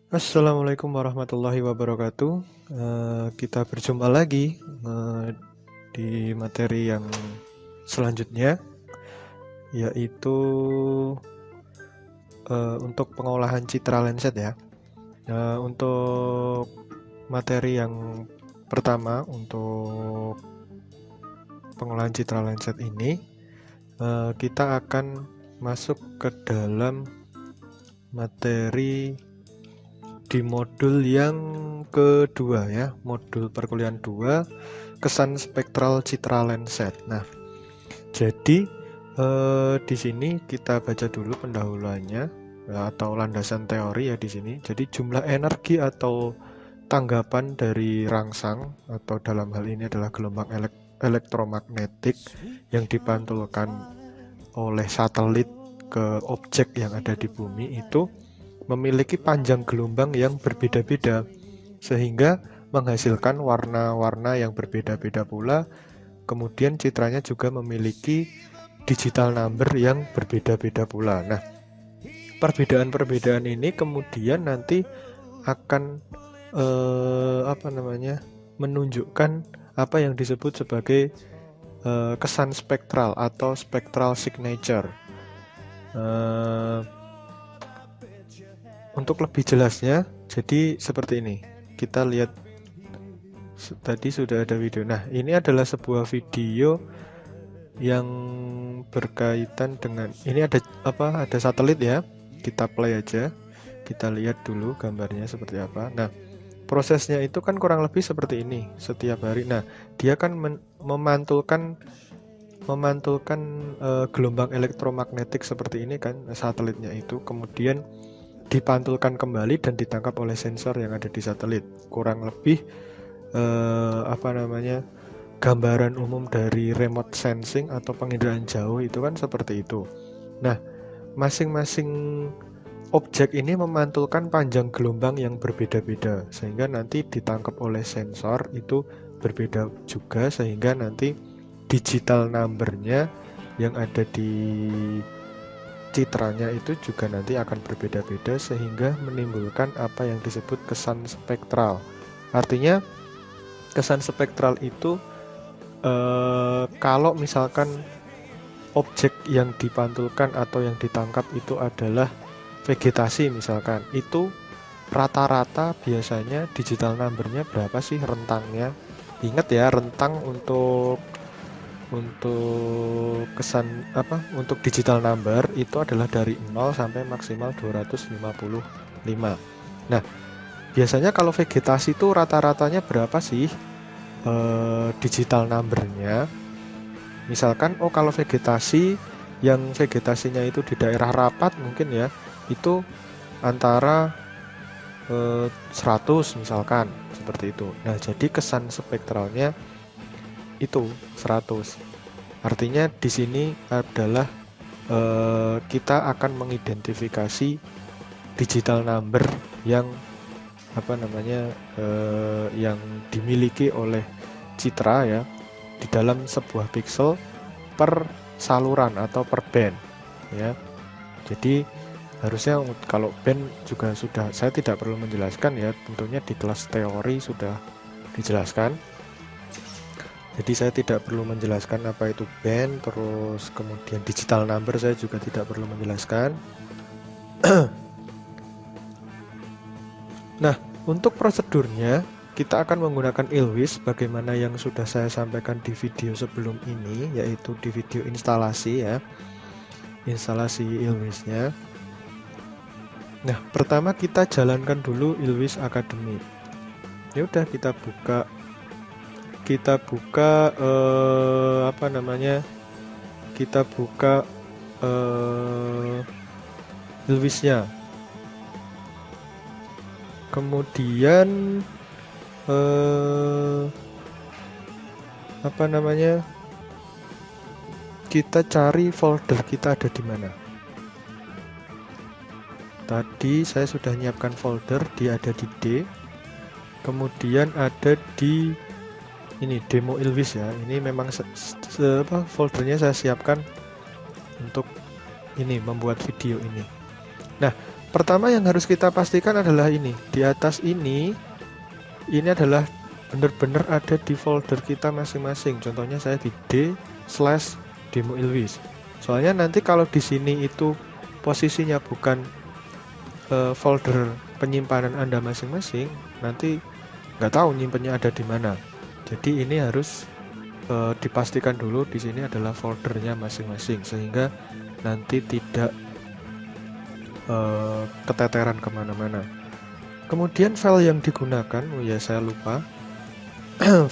Assalamualaikum warahmatullahi wabarakatuh. Kita berjumpa lagi di materi yang selanjutnya, yaitu untuk pengolahan citra Lenset ya. Untuk materi yang pertama untuk pengolahan citra Lenset ini, kita akan masuk ke dalam materi di modul yang kedua ya, modul perkuliahan 2, kesan spektral citra Lenset. Nah, jadi di sini kita baca dulu pendahuluannya atau landasan teori ya di sini. Jadi jumlah energi atau tanggapan dari rangsang atau dalam hal ini adalah gelombang elektromagnetik yang dipantulkan oleh satelit ke objek yang ada di bumi itu memiliki panjang gelombang yang berbeda-beda sehingga menghasilkan warna-warna yang berbeda-beda pula. Kemudian citranya juga memiliki digital number yang berbeda-beda pula. Nah, perbedaan-perbedaan ini kemudian nanti akan menunjukkan apa yang disebut sebagai kesan spektral atau spectral signature. Untuk lebih jelasnya, jadi seperti ini. Kita lihat tadi sudah ada video. Nah, ini adalah sebuah video yang berkaitan dengan ini ada satelit ya. Kita play aja. Kita lihat dulu gambarnya seperti apa. Nah, prosesnya itu kan kurang lebih seperti ini setiap hari. Nah, dia kan memantulkan gelombang elektromagnetik seperti ini kan satelitnya itu, kemudian dipantulkan kembali dan ditangkap oleh sensor yang ada di satelit. Kurang lebih gambaran umum dari remote sensing atau penginderaan jauh itu kan seperti itu. Nah, masing-masing objek ini memantulkan panjang gelombang yang berbeda-beda sehingga nanti ditangkap oleh sensor itu berbeda juga, sehingga nanti digital number-nya yang ada di citranya itu juga nanti akan berbeda-beda sehingga menimbulkan apa yang disebut kesan spektral. Artinya kesan spektral itu kalau misalkan objek yang dipantulkan atau yang ditangkap itu adalah vegetasi misalkan, itu rata-rata biasanya digital number-nya berapa sih rentangnya? Ingat ya, rentang untuk untuk digital number itu adalah dari 0 sampai maksimal 255. Nah, biasanya kalau vegetasi itu rata-ratanya berapa sih digital number-nya? Misalkan kalau vegetasi yang vegetasinya itu di daerah rapat mungkin ya, itu antara 100 misalkan, seperti itu. Nah, jadi kesan spektralnya itu 100. Artinya di sini adalah kita akan mengidentifikasi digital number yang yang dimiliki oleh citra ya di dalam sebuah pixel per saluran atau per band ya. Jadi harusnya kalau band juga sudah saya tidak perlu menjelaskan ya, tentunya di kelas teori sudah dijelaskan. Jadi saya tidak perlu menjelaskan apa itu band, terus kemudian digital number saya juga tidak perlu menjelaskan. Nah, untuk prosedurnya kita akan menggunakan ILWIS bagaimana yang sudah saya sampaikan di video sebelum ini, yaitu di video instalasi ya. Instalasi ILWIS-nya. Nah, pertama kita jalankan dulu ILWIS Academy. Ya udah, kita buka ILWIS-nya. Kemudian kita cari folder kita ada di mana. Tadi saya sudah menyiapkan folder, dia ada di D. Kemudian ada di ini demo ILWIS ya. Ini memang foldernya saya siapkan untuk ini membuat video ini. Nah, Pertama yang harus kita pastikan adalah ini. Di atas ini adalah benar-benar ada di folder kita masing-masing. Contohnya saya di d/demo ilwis. Soalnya nanti kalau di sini itu posisinya bukan folder penyimpanan Anda masing-masing, nanti nggak tahu nyimpennya ada di mana. Jadi ini harus dipastikan dulu di sini adalah foldernya masing-masing, sehingga nanti tidak keteteran kemana-mana. Kemudian file yang digunakan, oh ya saya lupa,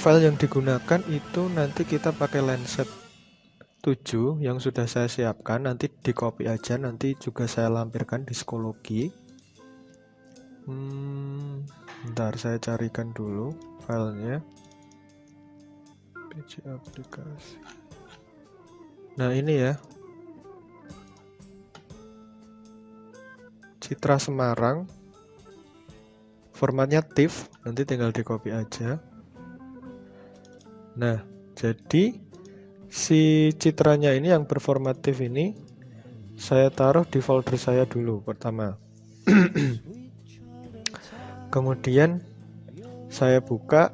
file yang digunakan itu nanti kita pakai Landsat 7 yang sudah saya siapkan, nanti di copy aja, nanti juga saya lampirkan di psikologi. Bentar saya carikan dulu filenya. PC aplikasi. Nah ini ya, Citra Semarang, formatnya TIFF, nanti tinggal di copy aja. Nah, jadi si citranya ini yang berformat TIFF ini saya taruh di folder saya dulu pertama. Kemudian saya buka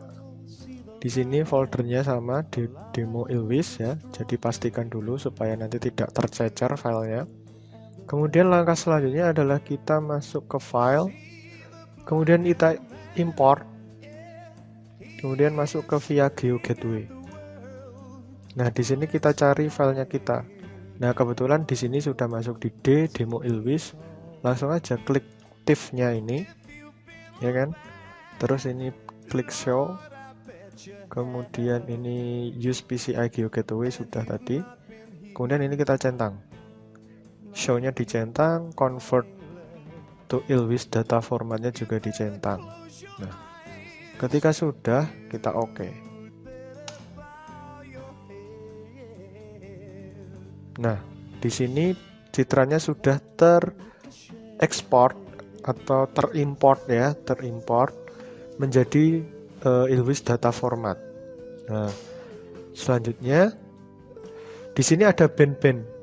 di sini foldernya sama di demo ilwis ya. Jadi pastikan dulu supaya nanti tidak tercecer filenya. Kemudian langkah selanjutnya adalah kita masuk ke file, kemudian kita import, kemudian masuk ke via GeoGateway. Nah, di sini kita cari filenya kita. Nah, kebetulan di sini sudah masuk di demo ilwis. Langsung aja klik TIFF-nya ini, ya kan? Terus ini klik show. Kemudian ini use PCI GeoGateway sudah tadi. Kemudian ini kita centang. Show-nya dicentang, convert to ilwis data formatnya juga dicentang. Nah, ketika sudah, kita oke. Nah, di sini citranya sudah terekspor atau terimport ya, terimport menjadi ilwis data format. Nah, selanjutnya di sini ada band-band.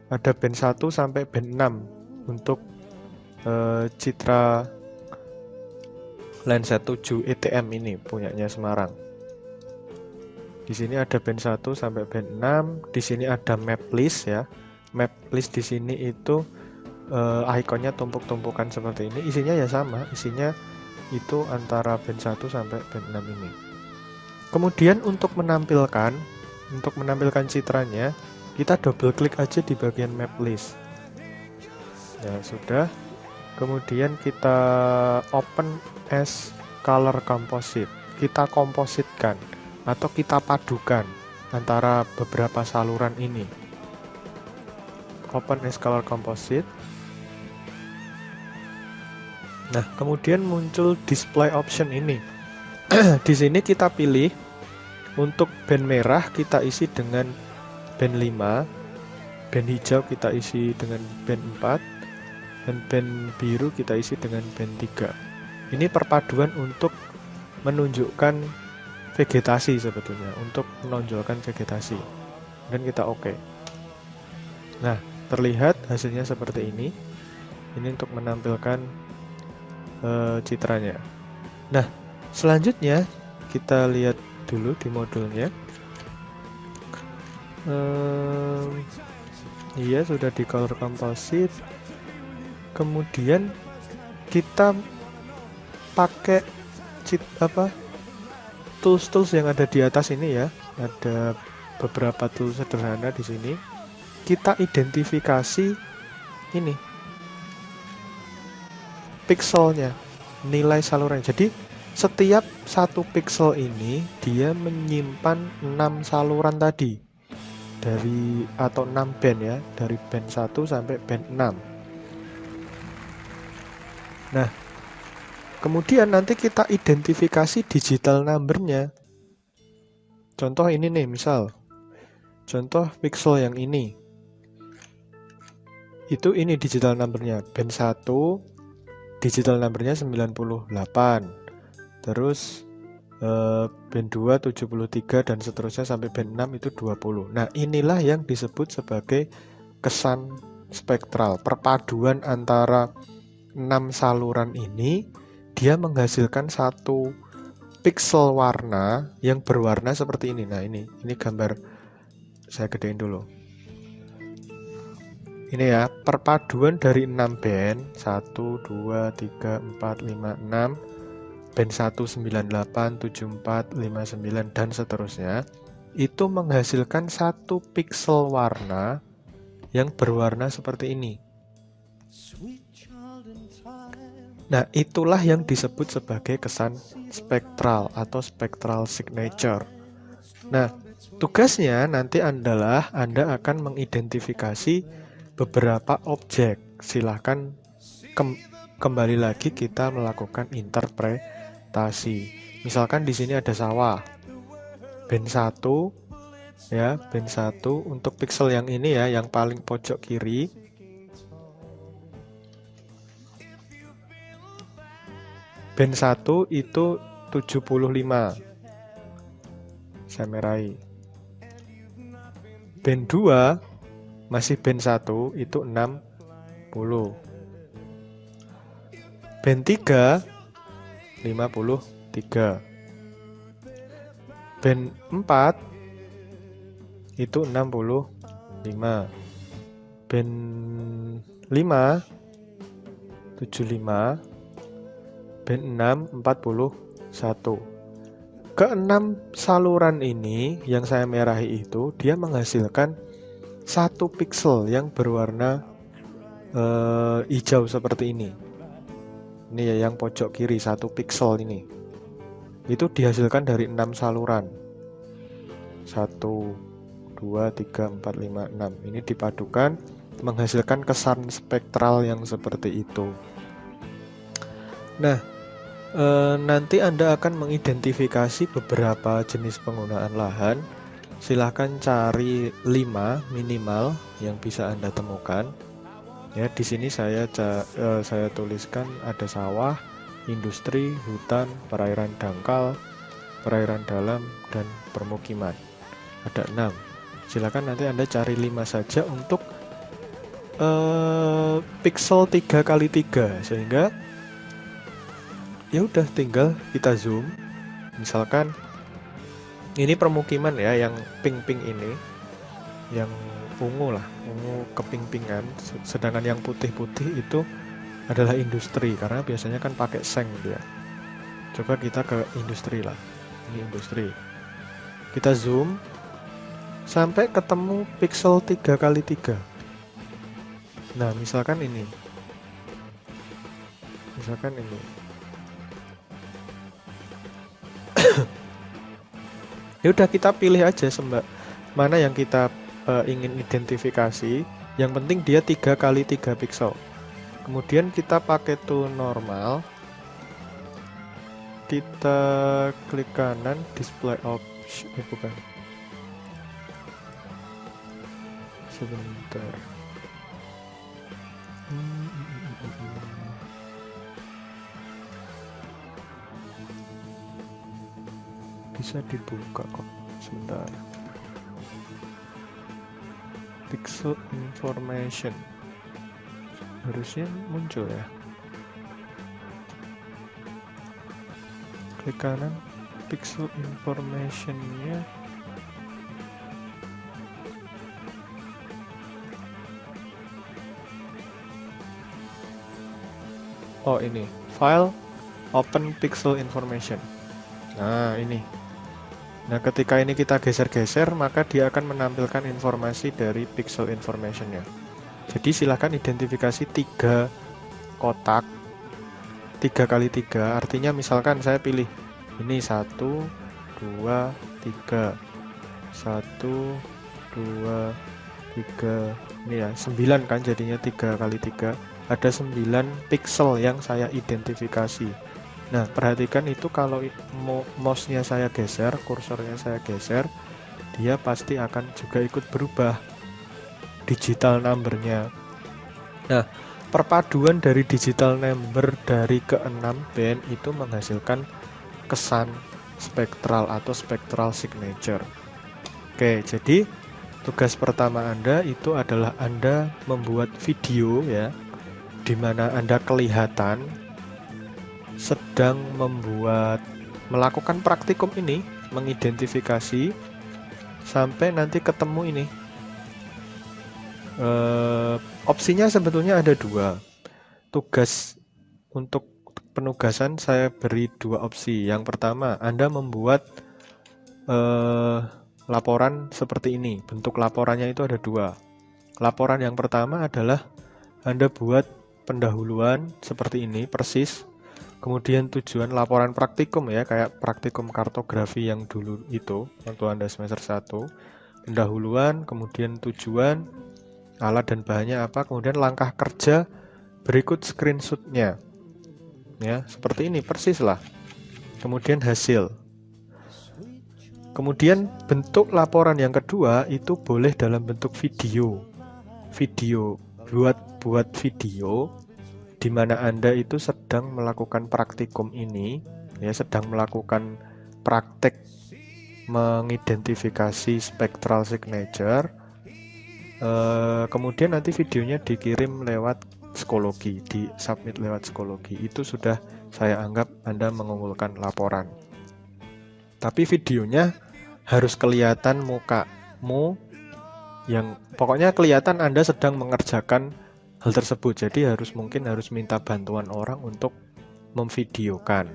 Ada band 1 sampai band 6 untuk citra Landsat 7 ETM ini punyanya Semarang. Di sini ada band 1 sampai band 6. Di sini ada map list ya. Map list di sini itu ikonnya tumpuk-tumpukan seperti ini. Isinya ya sama, isinya itu antara band 1 sampai band 6 ini. Kemudian untuk menampilkan citranya, kita double klik aja di bagian map list. Ya sudah. Kemudian kita open as color composite. Kita kompositkan atau kita padukan antara beberapa saluran ini. Open as color composite. Nah, kemudian muncul display option ini. Di sini kita pilih untuk band merah kita isi dengan band 5, band hijau kita isi dengan band 4, dan band biru kita isi dengan band 3. Ini perpaduan untuk menunjukkan vegetasi sebetulnya, untuk menonjolkan vegetasi. Dan kita oke. Nah, terlihat hasilnya seperti ini. Ini untuk menampilkan citranya. Nah, selanjutnya kita lihat dulu di modulnya. Iya, sudah di color composite. Kemudian kita pakai tools yang ada di atas ini ya. Ada beberapa tools sederhana di sini. Kita identifikasi ini pixelnya, nilai saluran. Jadi setiap satu pixel ini dia menyimpan 6 saluran tadi. Atau 6 band ya, dari band 1 sampai band 6. Nah, kemudian nanti kita identifikasi digital number-nya. Contoh ini nih, misal contoh pixel yang ini. Ini digital number-nya. Band 1 digital number-nya 98. Terus band 2 73 dan seterusnya sampai band 6 itu 20. Nah, inilah yang disebut sebagai kesan spektral. Perpaduan antara 6 saluran ini dia menghasilkan satu piksel warna yang berwarna seperti ini. Nah, ini gambar, saya gedein dulu. Ini ya, perpaduan dari 6 band, 1, 2, 3, 4, 5, 6, band 1, 98, 74, 59, dan seterusnya, itu menghasilkan satu piksel warna yang berwarna seperti ini. Nah, itulah yang disebut sebagai kesan spektral atau spectral signature. Nah, tugasnya nanti adalah Anda akan mengidentifikasi beberapa objek. Silahkan kembali lagi kita melakukan interpretasi. Misalkan di sini ada sawah. Band 1 ya, band 1 untuk piksel yang ini ya, yang paling pojok kiri. Band 1 itu 75. Saya merahi. Band 2 masih band 1 itu 60. Band 3 53. Band 4 itu 65. Band 5 75. Band 6 41. Keenam saluran ini yang saya merahi itu dia menghasilkan satu piksel yang berwarna hijau seperti ini. Ini ya yang pojok kiri, satu piksel ini. Itu dihasilkan dari 6 saluran. 1, 2, 3, 4, 5, 6. Ini dipadukan menghasilkan kesan spektral yang seperti itu. Nah, nanti Anda akan mengidentifikasi beberapa jenis penggunaan lahan. Silahkan cari 5 minimal yang bisa Anda temukan. Ya, di sini saya tuliskan ada sawah, industri, hutan, perairan dangkal, perairan dalam, dan permukiman. Ada 6. Silakan nanti Anda cari 5 saja untuk pixel 3x3, sehingga ya udah tinggal kita zoom. Misalkan ini permukiman ya, yang pink-pink ini, yang ungu lah, ungu keping-pingan, sedangkan yang putih-putih itu adalah industri, karena biasanya kan pakai seng dia. Coba kita ke industri lah, ini industri. Kita zoom sampai ketemu pixel 3x3. Nah, misalkan ini. Ya udah, kita pilih aja mana yang kita ingin identifikasi. Yang penting dia 3x3 pixel. Kemudian kita pakai tool normal. Kita klik kanan, display option, bukan. Sebentar. Bisa dibuka kok, sebentar. Pixel information harusnya muncul ya. Klik kanan, pixel information-nya. Oh, ini file open pixel information. Nah, ini. Nah, ketika ini kita geser-geser, maka dia akan menampilkan informasi dari pixel information-nya. Jadi silahkan identifikasi 3 kotak 3x3, artinya misalkan saya pilih ini 1, 2, 3, 1, 2, 3, ini ya 9 kan jadinya 3x3, ada 9 pixel yang saya identifikasi. Nah, perhatikan itu kalau mouse-nya saya geser, kursornya saya geser, dia pasti akan juga ikut berubah digital number-nya. Nah, perpaduan dari digital number dari ke-6 band itu menghasilkan kesan spektral atau spectral signature. Oke, jadi Tugas pertama Anda itu adalah Anda membuat video ya, di mana Anda kelihatan sedang melakukan praktikum ini, mengidentifikasi sampai nanti ketemu ini. Opsinya sebetulnya ada dua. Tugas untuk penugasan saya beri dua opsi. Yang pertama, Anda membuat laporan seperti ini. Bentuk laporannya itu ada dua. Laporan yang pertama adalah Anda buat pendahuluan seperti ini, persis. Kemudian tujuan laporan praktikum ya, kayak praktikum kartografi yang dulu itu, waktu Anda semester 1. Pendahuluan, kemudian tujuan, alat dan bahannya apa, kemudian langkah kerja, berikut screenshot-nya. Ya, seperti ini, persis lah. Kemudian hasil. Kemudian bentuk laporan yang kedua itu boleh dalam bentuk video. Buat video di mana Anda itu sedang melakukan praktikum ini, ya, sedang melakukan praktek mengidentifikasi spectral signature. Kemudian nanti videonya dikirim lewat psikologi, di-submit lewat psikologi. Itu sudah saya anggap Anda mengumpulkan laporan. Tapi videonya harus kelihatan mukamu, yang pokoknya kelihatan Anda sedang mengerjakan hal tersebut. Jadi mungkin harus minta bantuan orang untuk memvideokan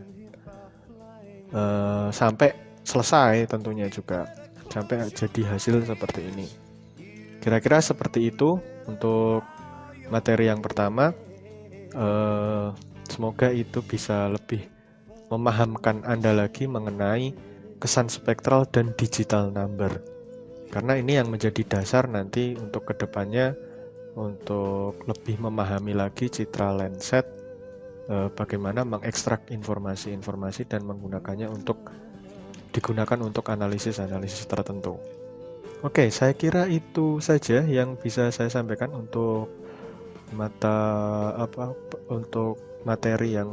sampai selesai tentunya juga, sampai jadi hasil seperti ini. Kira-kira seperti itu untuk materi yang pertama. Semoga itu bisa lebih memahamkan Anda lagi mengenai kesan spektral dan digital number. Karena ini yang menjadi dasar nanti untuk kedepannya, untuk lebih memahami lagi citra Landsat, bagaimana mengekstrak informasi-informasi dan menggunakannya digunakan untuk analisis-analisis tertentu. Oke, saya kira itu saja yang bisa saya sampaikan untuk materi yang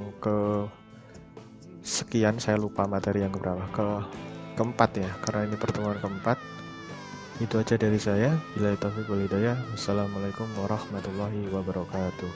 sekian. Saya lupa materi yang keberapa, keempat ya, karena ini pertemuan keempat. Itu aja dari saya. Billahi taufiq wal hidayah. Wassalamualaikum warahmatullahi wabarakatuh.